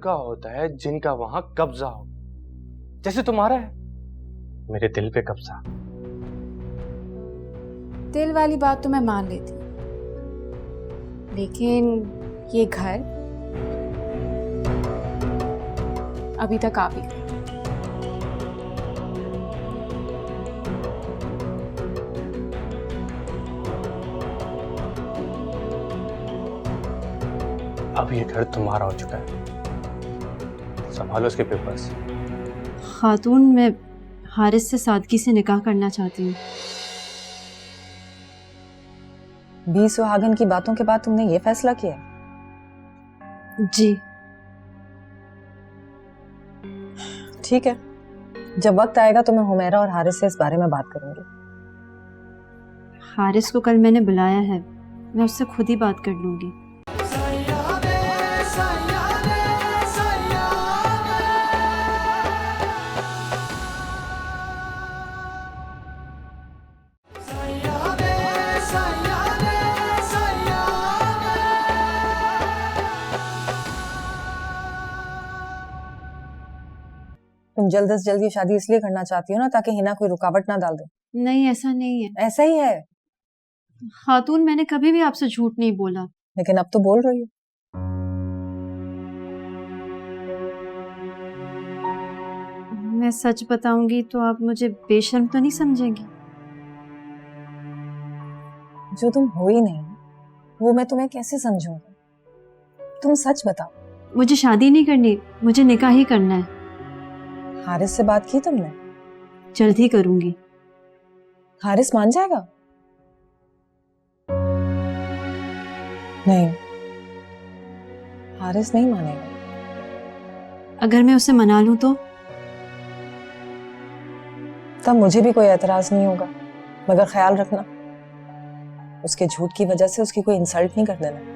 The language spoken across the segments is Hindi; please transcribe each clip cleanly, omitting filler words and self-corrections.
लड़का होता है जिनका वहां कब्जा हो, जैसे तुम्हारा है मेरे दिल पे कब्जा। दिल वाली बात तो मैं मान लेती, लेकिन ये घर अभी तक आप ही का। अब ये घर तुम्हारा हो चुका है, संभालो उसके पेपर्स। खातून, मैं हारिस से सादगी से निकाह करना चाहती हूँ। 20 सुहागन की बातों के बाद तुमने ये फैसला किया? जी। ठीक है, जब वक्त आएगा तो मैं हुमैरा और हारिस से इस बारे में बात करूंगी। हारिस को कल मैंने बुलाया है, मैं उससे खुद ही बात कर लूंगी। तुम जल्द से जल्द ये शादी इसलिए करना चाहती हो ना ताकि हिना कोई रुकावट ना डाल दे। नहीं, ऐसा नहीं है। ऐसा ही है। खातून, मैंने कभी भी आपसे झूठ नहीं बोला। लेकिन अब तो बोल रही हो। मैं सच बताऊंगी तो आप मुझे बेशर्म तो नहीं समझेंगी? जो तुम हो ही नहीं वो मैं तुम्हें कैसे समझूंगी? तुम सच बताओ। मुझे शादी नहीं करनी, मुझे निकाह ही करना है। हारिस से बात की तुमने? जल्द ही करूंगी। हारिस मान जाएगा? नहीं, हारिस नहीं मानेगा। अगर मैं उसे मना लूं तो? तब मुझे भी कोई एतराज नहीं होगा, मगर ख्याल रखना उसके झूठ की वजह से उसकी कोई इंसल्ट नहीं कर देना।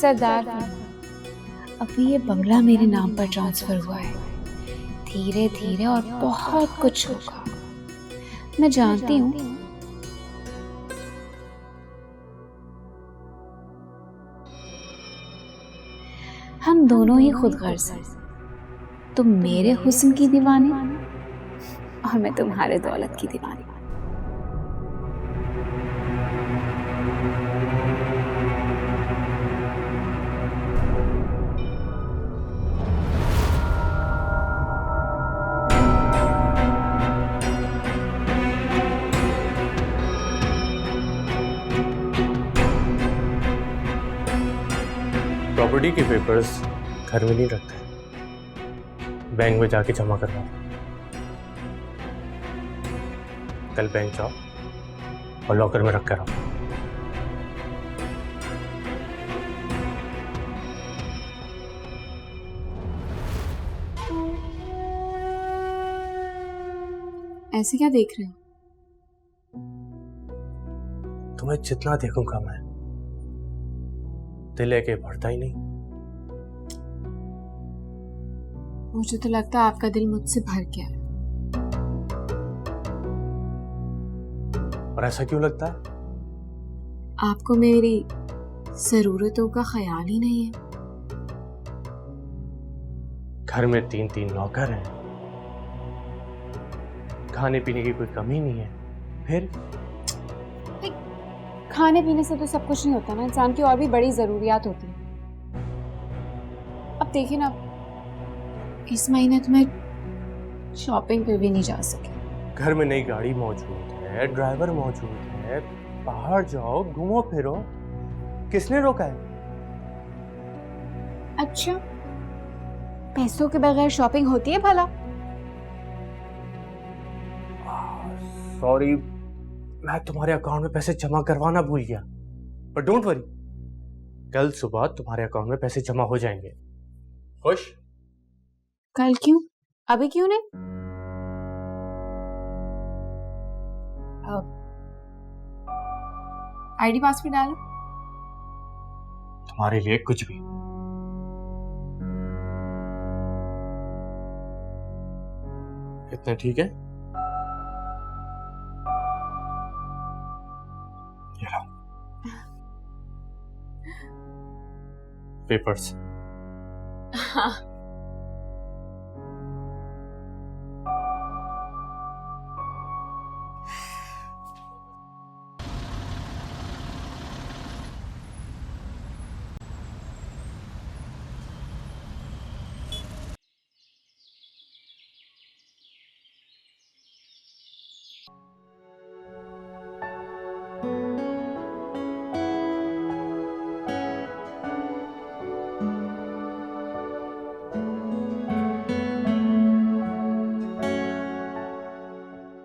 सरदार, अभी ये बंगला मेरे नाम पर ट्रांसफर हुआ है। धीरे धीरे और बहुत कुछ होगा, मैं जानती हूँ। हम दोनों ही खुद गर्ज हैं। तुम मेरे हुस्न की दीवानी और मैं तुम्हारे दौलत की दीवानी। प्रॉपर्टी के पेपर्स घर में नहीं रखते, बैंक में जाके जमा करवा। कल बैंक जाओ और लॉकर में रख कर आओ। ऐसे क्या देख रहे हो? तुम्हें जितना देखूंगा मैं, दिल है कि भरता ही नहीं। मुझे तो लगता है आपका दिल मुझसे भर गया है। और ऐसा क्यों लगता है? आपको मेरी जरूरतों का ख्याल ही नहीं है। घर में 3-3 नौकर हैं, खाने पीने की कोई कमी नहीं है। फिर खाने पीने से तो सब कुछ नहीं होता ना, इंसान की और भी बड़ी जरूरियात होती है। अब देखिए ना, इस महीने तो मैं शॉपिंग पे भी नहीं जा सकी। घर में नई गाड़ी मौजूद है, ड्राइवर मौजूद है, बाहर जाओ घूमो फिरो, किसने रोका है? अच्छा, पैसों के बगैर शॉपिंग होती है भला? सॉरी, मैं तुम्हारे अकाउंट में पैसे जमा करवाना भूल गया। पर डोंट वरी, कल सुबह तुम्हारे अकाउंट में पैसे जमा हो जाएंगे। खुश? कल क्यों? अभी क्यों नहीं? आईडी पासवर्ड डालो। तुम्हारे लिए कुछ भी। इतना ठीक है? ये लो पेपर्स। हाँ।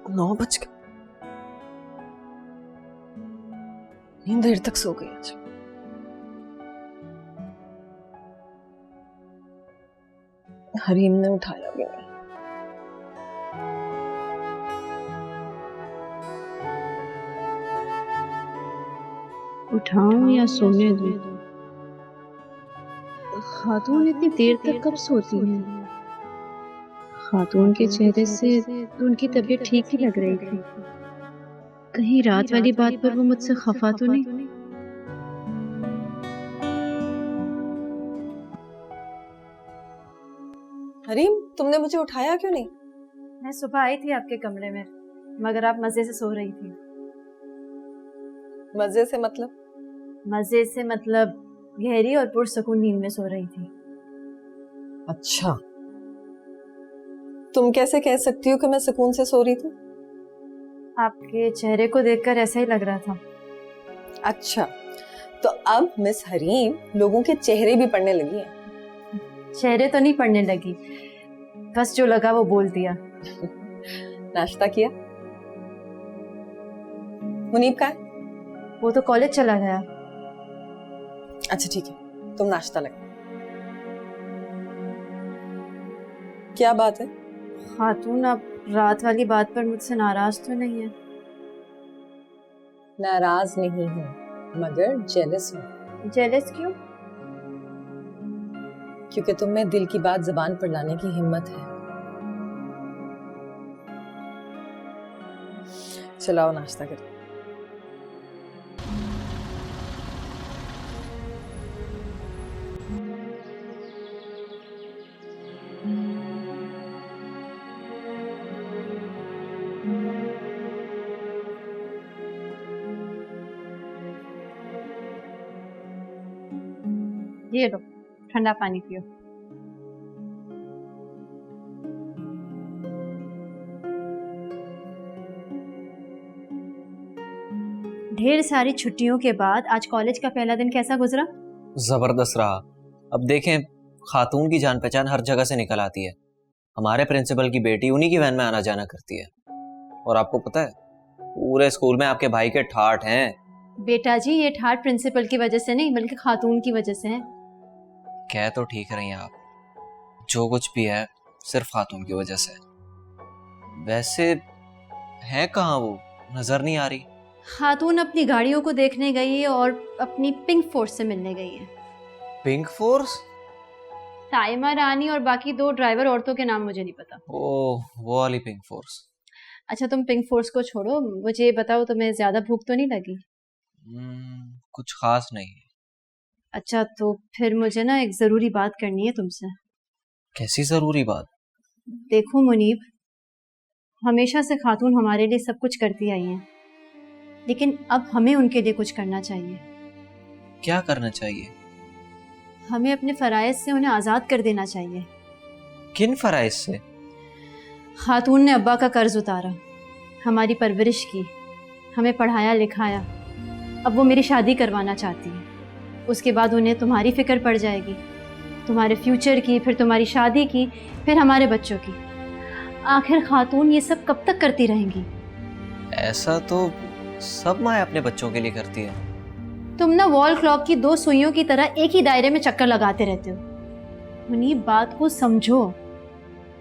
नौ बज गए। नींद देर तक सो गई आज। हरीम ने उठाया भी नहीं। उठाऊं या सोने दूं? खातून इतनी देर तक कब सोती है? खातून के चेहरे से तो उनकी तबीयत ठीक ही लग रही थी। कहीं रात वाली बात पर वो मुझसे खफा तो नहीं? हरीम, तुमने मुझे उठाया क्यों नहीं? मैं सुबह आई थी आपके कमरे में, मगर आप मजे से सो रही थी। मजे से मतलब? मजे से मतलब गहरी और पुरसकून नींद में सो रही थी। अच्छा, तुम कैसे कह सकती हो कि मैं सुकून से सो रही थी? आपके चेहरे को देखकर ऐसा ही लग रहा था। अच्छा, तो अब मिस हरीम लोगों के चेहरे भी पढ़ने लगी हैं। चेहरे तो नहीं पढ़ने लगी, बस जो लगा वो बोल दिया। नाश्ता किया? मुनीब कहाँ है? वो तो कॉलेज चला गया। अच्छा ठीक है, तुम नाश्ता लगा। क्या बात है? खातून, आप रात वाली बात पर मुझसे नाराज तो नहीं है? नाराज नहीं हूँ, मगर जेलस हूँ। जेलस क्यों? क्योंकि तुम में दिल की बात जुबान पर लाने की हिम्मत है। चलाओ नाश्ता करो। ये लो, ठंडा पानी पियो। ढेर सारी छुट्टियों के बाद आज कॉलेज का पहला दिन कैसा गुजरा? जबरदस्त रहा। अब देखें, खातून की जान पहचान हर जगह से निकल आती है। हमारे प्रिंसिपल की बेटी उन्हीं की वैन में आना जाना करती है। और आपको पता है, पूरे स्कूल में आपके भाई के ठाठ हैं। बेटा जी, ये ठाट प्रिंसिपल की वजह से नहीं बल्कि खातून की वजह से है। कह तो ठीक रही हैं आप, जो कुछ भी है सिर्फ खातून की वजह से। वैसे है कहाँ वो, नजर नहीं आ रही। खातून अपनी गाड़ियों को देखने गई है और अपनी पिंक फोर्स से मिलने गई है। Pink force? साइमा रानी और बाकी 2 ड्राइवर औरतों के नाम मुझे नहीं पता। ओह, वो वाली पिंक फोर्स। अच्छा, तुम पिंक फोर्स को छोड़ो, मुझे ये बताओ तुम्हें ज्यादा भूख तो नहीं लगी? कुछ खास नहीं। अच्छा, तो फिर मुझे ना एक जरूरी बात करनी है तुमसे। कैसी जरूरी बात? देखो मुनीब, हमेशा से खातून हमारे लिए सब कुछ करती आई हैं, लेकिन अब हमें उनके लिए कुछ करना चाहिए। क्या करना चाहिए? हमें अपने फराइज से उन्हें आज़ाद कर देना चाहिए। किन फराइज से? खातून ने अब्बा का कर्ज उतारा, हमारी परवरिश की, हमें पढ़ाया लिखाया। अब वो मेरी शादी करवाना चाहती है। उसके बाद उन्हें तुम्हारी फिक्र पड़ जाएगी, तुम्हारे फ्यूचर की, फिर तुम्हारी शादी की, फिर हमारे बच्चों की। आखिर खातून ये सब कब तक करती रहेंगी? ऐसा तो सब माँ अपने बच्चों के लिए करती है। तुम ना वॉल क्लॉक की 2 सुइयों की तरह एक ही दायरे में चक्कर लगाते रहते हो। मुनीब, बात को समझो।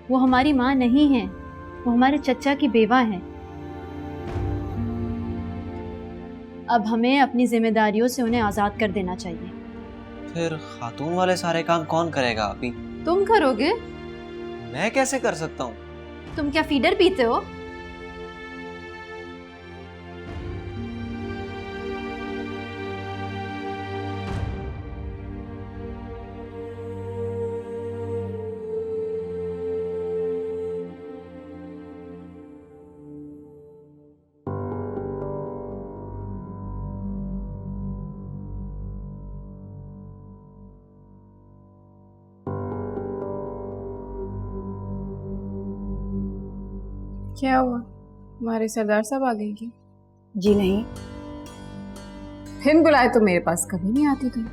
वो हमारी माँ नहीं है, वो हमारे चचा की बेवा है। अब हमें अपनी जिम्मेदारियों से उन्हें आज़ाद कर देना चाहिए। फिर खातून वाले सारे काम कौन करेगा आपी? तुम करोगे? मैं कैसे कर सकता हूँ? तुम क्या फीडर पीते हो? क्या हुआ, हमारे सरदार साहब आ गए क्या? जी नहीं। बिन बुलाए तो मेरे पास कभी नहीं आती थी,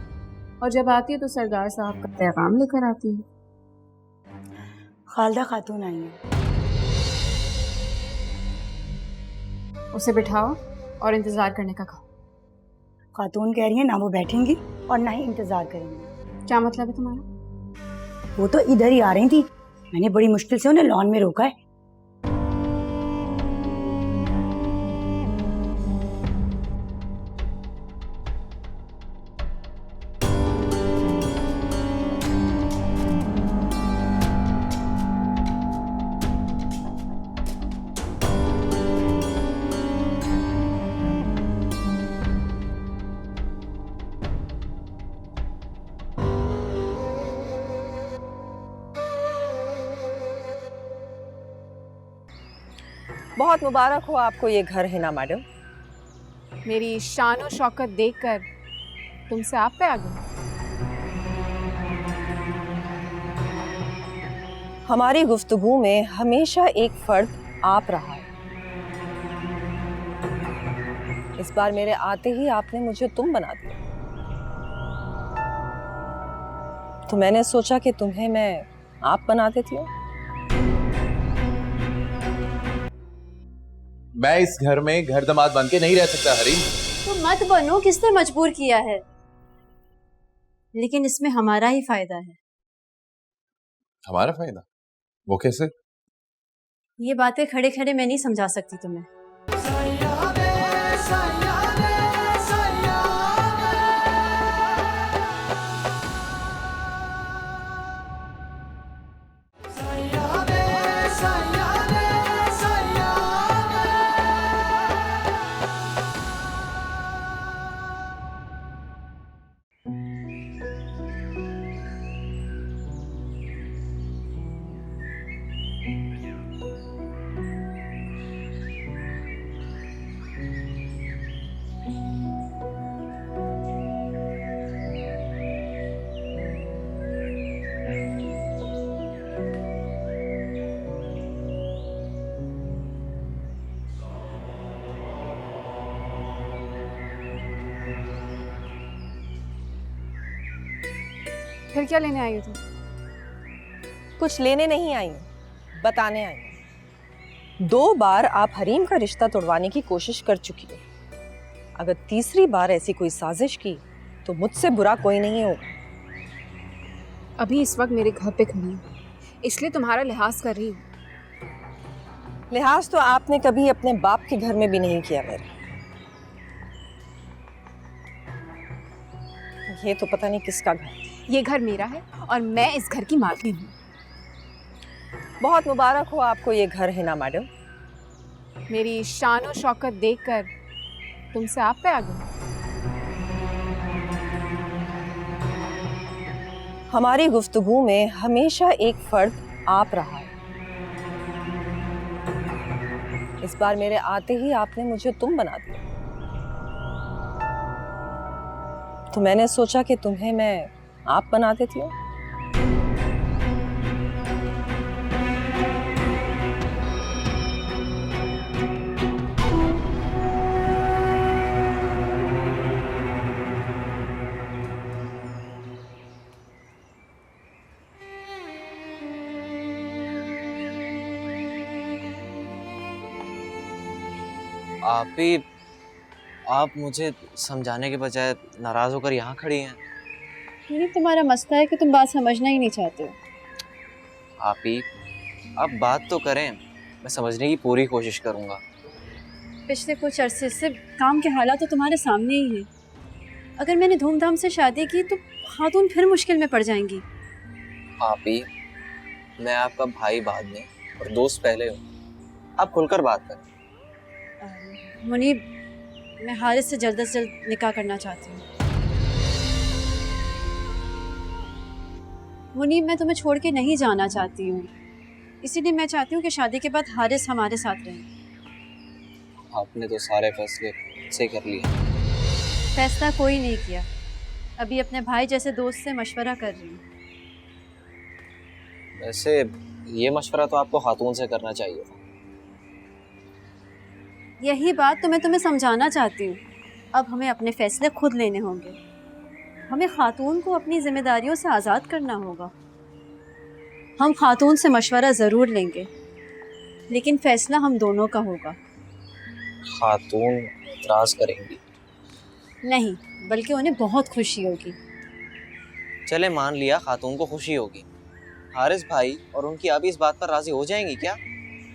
और जब आती है तो सरदार साहब का पैगाम लेकर आती है। खालदा खातून आई है। उसे बिठाओ और इंतजार करने का कहो। खातून कह रही है ना वो बैठेंगी और ना ही इंतजार करेंगी। क्या मतलब है तुम्हारा? वो तो इधर ही आ रही थी, मैंने बड़ी मुश्किल से उन्हें लॉन में रोका है। बहुत मुबारक हो आपको ये घर, है ना मैडम? मेरी शान और शौकत देखकर तुमसे आप पे आ गई। हमारी गुफ्तगू में हमेशा एक फर्द आप रहा है। इस बार मेरे आते ही आपने मुझे तुम बना दिया, तो मैंने सोचा कि तुम्हें मैं आप बना देती हूँ। मैं इस घर में घर दमाद बन के नहीं रह सकता हरीम। तो मत बनो, किसने मजबूर किया है? लेकिन इसमें हमारा ही फायदा है। हमारा फायदा? वो कैसे? ये बातें खड़े खड़े मैं नहीं समझा सकती तुम्हें। फिर क्या लेने आई हो तुम? कुछ लेने नहीं आई हूँ, बताने आई हूँ। 2 बार आप हरीम का रिश्ता तोड़वाने की कोशिश कर चुकी हो। अगर तीसरी बार ऐसी कोई साजिश की तो मुझसे बुरा कोई नहीं होगा। अभी इस वक्त मेरे घर पे खड़ी हूँ, इसलिए तुम्हारा लिहाज कर रही हूँ। लिहाज तो आपने कभी अपने बाप के घर में भी नहीं किया मेरे। ये तो पता नहीं किसका घर। ये घर मेरा है और मैं इस घर की मालकिन हूँ। बहुत मुबारक हो आपको ये घर, है ना मैडम? मेरी शान और शौकत देखकर तुमसे आप पे आ गई। हमारी गुफ्तगू में हमेशा एक फर्द आप रहा है। इस बार मेरे आते ही आपने मुझे तुम बना दिया, तो मैंने सोचा कि तुम्हें मैं आप बना देती हूँ। आप मुझे समझाने के बजाय नाराज होकर यहाँ खड़ी हैं। ये तुम्हारा मसला है कि तुम बात समझना ही नहीं चाहते हो। आप ही आप बात तो करें, मैं समझने की पूरी कोशिश करूंगा। पिछले कुछ अरसे से काम के हालात तो तुम्हारे सामने ही हैं। अगर मैंने धूमधाम से शादी की तो खातून फिर मुश्किल में पड़ जाएंगी। भाभी, मैं आपका भाई बाद में और दोस्त पहले हूँ, आप खुलकर बात करें। मुनीब, मैं हारिस से जल्द निकाह करना चाहती हूँ। मुनीब, मैं तुम्हें छोड़ के नहीं जाना चाहती हूँ, इसीलिए मैं चाहती हूँ कि शादी के बाद हारिस हमारे साथ रहे। आपने तो सारे फैसले से कर लिए। फैसला कोई नहीं किया, अभी अपने भाई जैसे दोस्त से मशवरा कर रही हूँ। वैसे ये मशवरा तो आपको खातून से करना चाहिए था। यही बात तो मैं तुम्हें समझाना चाहती हूँ। अब हमें अपने फैसले खुद लेने होंगे। हमें खातून को अपनी जिम्मेदारियों से आज़ाद करना होगा। हम खातून से मशवरा ज़रूर लेंगे, लेकिन फैसला हम दोनों का होगा। खातून इतराज़ करेंगी? नहीं, बल्कि उन्हें बहुत खुशी होगी। चले, मान लिया खातून को खुशी होगी। हारिस भाई और उनकी अभी इस बात पर राजी हो जाएंगी क्या?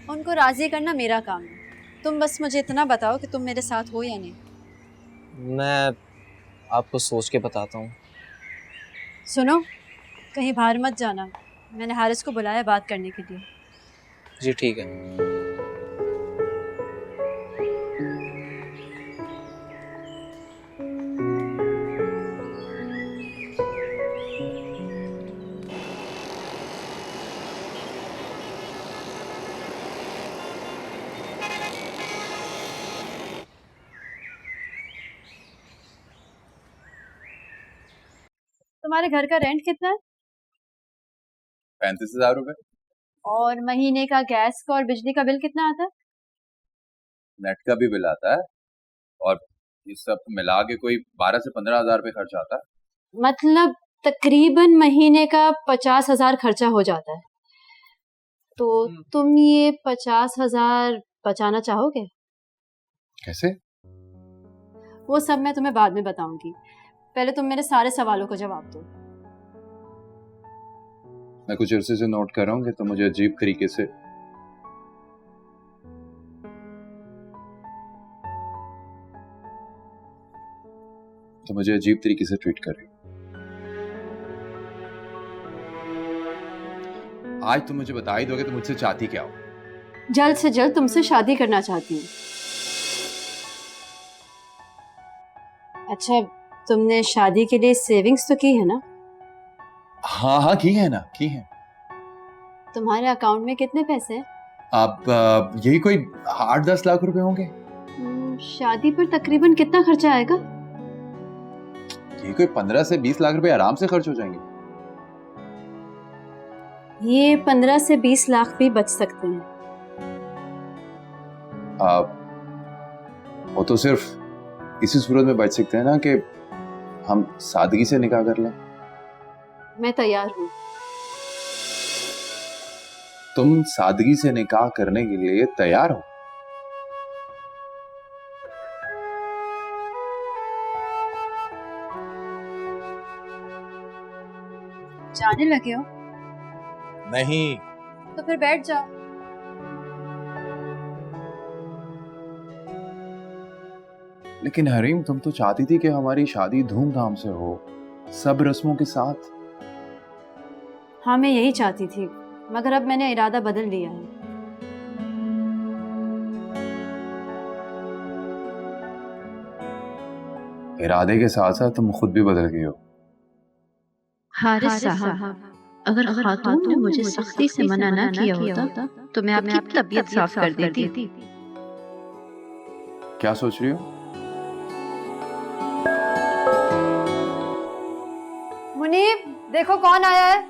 उनको राज़ी करना मेरा काम है। तुम बस मुझे इतना बताओ कि तुम मेरे साथ हो या नहीं। मैं आपको सोच के बताता हूँ। सुनो, कहीं बाहर मत जाना। मैंने हारिस को बुलाया बात करने के लिए। जी ठीक है। तुम्हारे घर का रेंट कितना है? 35,000 रुपए। और महीने का गैस का और बिजली का बिल कितना आता है? नेट का भी बिल आता है और ये सब मिला के कोई 12 से 15,000 रुपए खर्च आता है। मतलब तकरीबन महीने का 50,000 खर्चा हो जाता है। तो तुम ये 50,000 बचाना चाहोगे? कैसे? वो सब मैं तुम्हें बाद में बताऊंगी। पहले तुम मेरे सारे सवालों का जवाब दो। मैं कुछ अरसे से नोट कर रहा हूँ कि तुम मुझे अजीब तरीके से ट्रीट कर रही हो। आज तुम मुझे बता ही दोगे तुम मुझसे चाहती क्या हो? जल्द से जल्द तुमसे शादी करना चाहती हूँ। अच्छा, तुमने शादी के लिए सेविंग्स तो की है ना? हाँ हाँ, की है ना, की है। तुम्हारे अकाउंट में कितने पैसे हैं? अब यही कोई 8-10 लाख रुपए होंगे। शादी पर तकरीबन कितना खर्चा आएगा? यही कोई 15 से 20 लाख रुपए आराम से खर्च हो जाएंगे। ये 15 से 20 लाख भी बच सकते हैं। वो तो सिर्फ इसी सूरत में बच सकते हैं ना कि हम सादगी से निकाह कर लें। मैं तैयार हूँ। तुम सादगी से निकाह करने के लिए तैयार हो? जाने लगे हो? नहीं। तो फिर बैठ जाओ। लेकिन हरीम, तुम तो चाहती थी कि हमारी शादी धूमधाम से हो, सब रस्मों के साथ। हाँ, मैं यही चाहती थी, मगर अब मैंने इरादा बदल लिया है। इरादे के साथ साथ तुम खुद भी बदल गई हो। हारिस साहब, अगर खातून ने मुझे सख्ती से मना ना किया होता तो मैं आपकी तबीयत साफ कर देती। क्या सोच रही हो? मुनीब, देखो कौन आया है।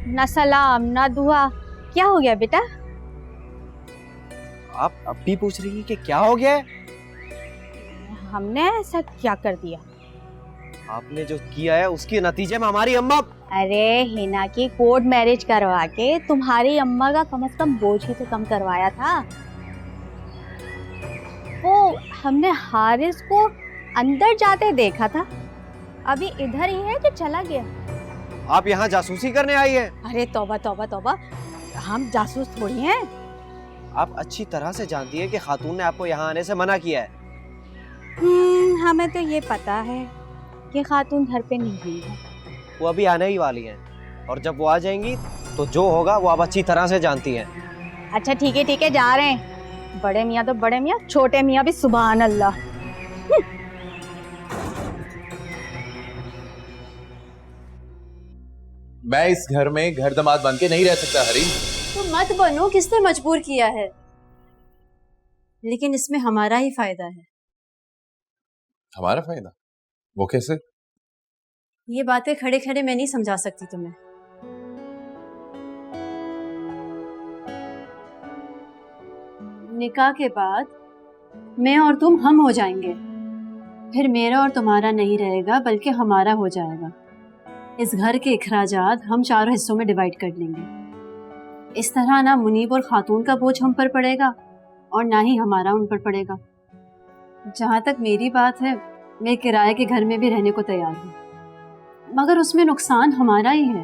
ना सलाम ना दुआ, क्या हो गया बेटा? आप अब भी पूछ रही हैं कि क्या हो गया है? हमने ऐसा क्या कर दिया? आपने जो किया है उसके नतीजे में हमारी अम्मा। अरे हिना की कोर्ट मैरिज करवा के तुम्हारी अम्मा का कम से कम बोझ ही तो कम करवाया था। वो हमने हारिस को अंदर जाते देखा था, अभी इधर ही है कि चला गया? आप यहाँ जासूसी करने आई हैं? अरे तौबा तौबा तौबा, हम जासूस थोड़ी हैं। आप अच्छी तरह से जानती हैं कि खातून ने आपको यहाँ आने से मना किया है। हमें तो ये पता है कि खातून घर पे नहीं है। वो अभी आने ही वाली हैं और जब वो आ जाएंगी तो जो होगा वो आप अच्छी तरह से जानती हैं। अच्छा ठीक है जा रहे हैं। बड़े मियाँ तो बड़े मियाँ, छोटे मियाँ भी सुभान अल्लाह। मैं इस घर में घर दामाद बन के नहीं रह सकता हरीम। तो मत बनो, किसने मजबूर किया है? लेकिन इसमें हमारा ही फायदा है। हमारा फायदा? वो कैसे? ये बातें खड़े खड़े मैं नहीं समझा सकती तुम्हें। निकाह के बाद मैं और तुम हम हो जाएंगे, फिर मेरा और तुम्हारा नहीं रहेगा बल्कि हमारा हो जाएगा। इस घर के इखराजात हम चारों हिस्सों में डिवाइड कर लेंगे। इस तरह ना मुनीब और खातून का बोझ हम पर पड़ेगा और ना ही हमारा उन पर पड़ेगा। जहाँ तक मेरी बात है, मैं किराए के घर में भी रहने को तैयार हूँ, मगर उसमें नुकसान हमारा ही है।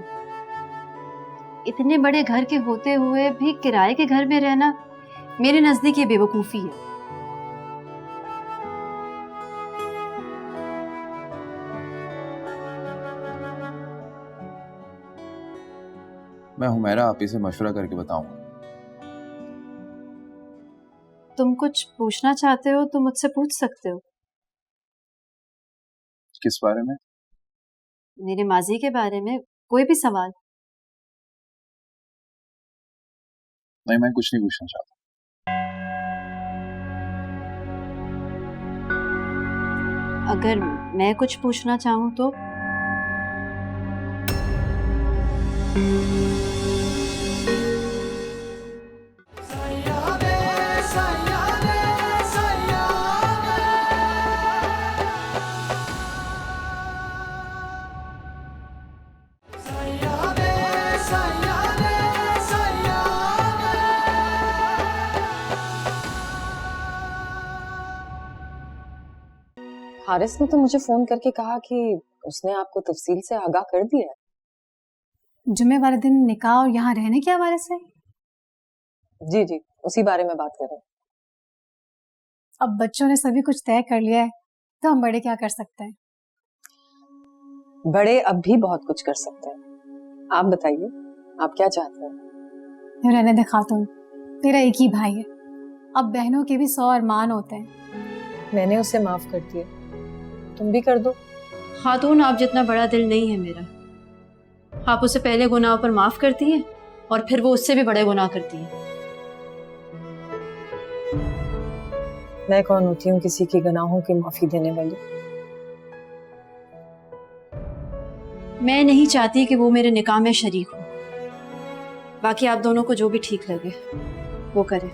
इतने बड़े घर के होते हुए भी किराए के घर में रहना मेरे नजदीक ये बेवकूफ़ी है। मैं हुमैरा आप इसे मशवरा करके बताऊंगा। तुम कुछ पूछना चाहते हो तो मुझसे पूछ सकते हो। किस बारे में? मेरे माजी के बारे में कोई भी सवाल। नहीं, मैं कुछ नहीं पूछना चाहता। अगर मैं कुछ पूछना चाहूँ तो? हारिस ने तो मुझे फोन करके कहा कि उसने आपको तफसील से आगाह कर दिया है। जुम्मे वाले दिन निकाह और यहाँ रहने के हवाले से? जी जी, उसी बारे में बात कर रहे हैं। अब बच्चों ने सभी कुछ तय कर लिया है तो हम बड़े क्या कर सकते हैं? बड़े अब भी बहुत कुछ कर सकते हैं। आप बताइए, आप क्या चाहते हैं? रहने दे खातून, तेरा एक ही भाई है, अब बहनों के भी 100 अरमान होते हैं। मैंने उसे माफ कर दिया, तुम भी कर दो। खातून, आप जितना बड़ा दिल नहीं है मेरा। आप उसे पहले गुनाह पर माफ करती हैं और फिर वो उससे भी बड़े गुनाह करती हैं। मैं कौन होती हूँ किसी के गुनाहों की माफी देने वाली? मैं नहीं चाहती कि वो मेरे निकाह में शरीक हो। बाकी आप दोनों को जो भी ठीक लगे वो करें।